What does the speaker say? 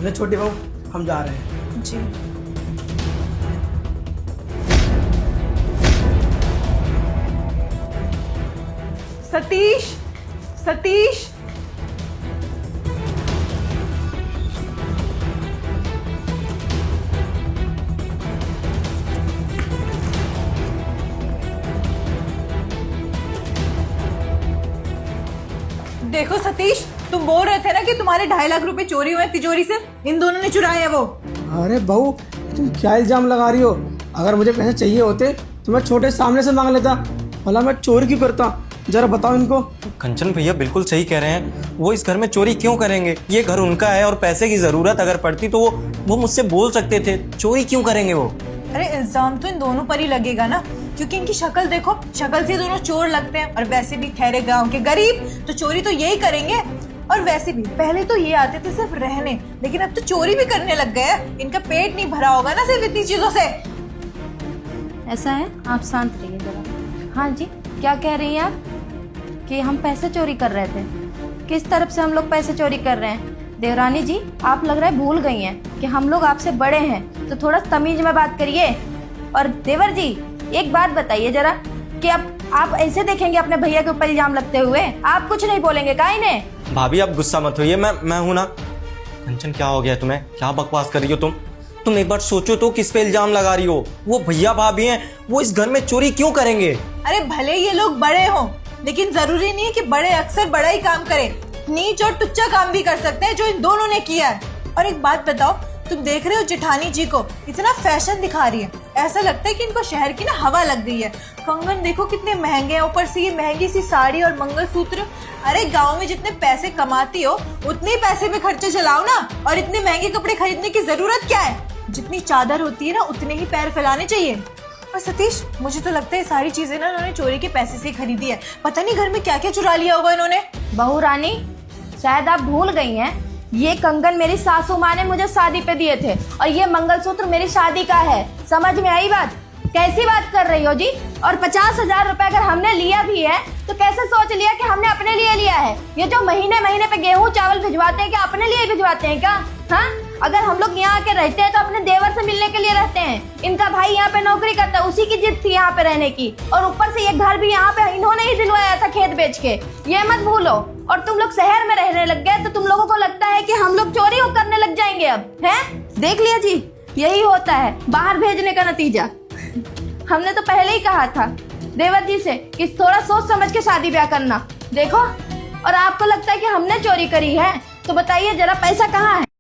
सुने छोटे बहू, हम जा रहे हैं। जी। सतीश, सतीश, देखो सतीश, तुम बोल रहे थे ना कि तुम्हारे 2.5 लाख रुपए चोरी हुए तिजोरी से, इन दोनों ने चुराए हैं वो। अरे बहू, तुम क्या इल्जाम लगा रही हो? अगर मुझे पैसे चाहिए होते तो मैं छोटे सामने से मांग लेता, भला मैं चोरी क्यों करता? जरा बताओ इनको। कंचन भैया बिल्कुल सही कह रहे हैं, वो इस घर में चोरी क्यों करेंगे? ये घर उनका है और पैसे की जरूरत अगर पड़ती तो वो मुझसे बोल सकते थे, चोरी क्यों करेंगे वो? अरे इल्जाम तो इन दोनों पर ही लगेगा ना, क्योंकि इनकी शक्ल देखो, शक्ल से दोनों चोर लगते हैं। और वैसे भी ठहरे गांव के गरीब तो चोरी तो यही करेंगे। और वैसे भी पहले तो ये आते थे सिर्फ रहने, लेकिन अब तो चोरी भी करने लग गए हैं। इनका पेट नहीं भरा होगा ना सिर्फ इतनी चीजों से। ऐसा है, आप शांत रहिए जरा। हाँ जी, क्या कह रही हैं आप? कि हम पैसे चोरी कर रहे थे? किस तरफ से हम लोग पैसे चोरी कर रहे हैं? देवरानी जी, आप लग रहा है भूल गई हैं कि हम लोग आपसे बड़े हैं, तो थोड़ा तमीज में बात करिए। और देवर जी, एक बात बताइए जरा कि अब आप ऐसे देखेंगे अपने भैया के ऊपर इल्जाम लगते हुए? आप कुछ नहीं बोलेंगे का इन्हें? भाभी आप गुस्सा मत होइए, मैं हूं ना। कंचन क्या हो गया तुम्हें? क्या बकवास कर रही हो तुम एक बार सोचो तो, किस पे इल्जाम लगा रही हो? वो भैया भाभी हैं, वो इस घर में चोरी क्यों करेंगे? अरे भले ये लोग बड़े हों, लेकिन जरूरी नहीं है कि बड़े अक्सर बड़ा ही काम करें। नीच और टुच्चा काम भी कर सकते हैं, जो इन दोनों ने किया है। और एक बात बताओ, तुम देख रहे हो जेठानी जी को इतना फैशन दिखा रही है, ऐसा लगता है कि इनको शहर की ना हवा लग गई है। कंगन देखो कितने महंगे हैं, ऊपर से ये महंगी सी साड़ी और मंगलसूत्र। अरे गांव में जितने पैसे कमाती हो उतने पैसे पे खर्चे चलाओ ना, और इतने महंगे कपड़े खरीदने की जरूरत क्या है? जितनी चादर होती है ना, उतने ही पैर फैलाने चाहिए। और सतीश, मुझे तो लगता है सारी चीजें ना इन्होंने चोरी के पैसे से खरीदी है। पता नहीं घर में क्या क्या चुरा लिया होगा इन्होंने। बहू रानी, शायद आप भूल गई हैं, ये कंगन मेरी सासू माँ ने मुझे शादी पे दिए थे, और ये मंगलसूत्र मेरी शादी का है। समझ में आई बात? कैसी बात कर रही हो जी? और 50,000 रुपए अगर हमने लिया भी है तो कैसे सोच लिया कि हमने अपने लिए लिया है? ये जो महीने महीने पे गेहूं चावल भिजवाते हैं, क्या अपने लिए भिजवाते हैं क्या? हाँ, अगर हम लोग यहाँ आके रहते हैं तो अपने देवर से मिलने के लिए रहते हैं। इनका भाई यहाँ पे नौकरी करता है, उसी की जिद थी यहाँ पे रहने की, और ऊपर से ये घर भी यहाँ पे इन्होंने ही दिलवाया था खेत बेच के, ये मत भूलो। और तुम लोग शहर में रहने लग गए तो तुम लोगों को लगता है कि हम लोग चोरी करने लग जाएंगे अब, हैं? देख लिया जी, यही होता है बाहर भेजने का नतीजा। हमने तो पहले ही कहा था देवर जी से कि थोड़ा सोच समझ के शादी ब्याह करना। देखो, और आपको लगता है कि हमने चोरी करी है? तो बताइए जरा, पैसा कहाँ है?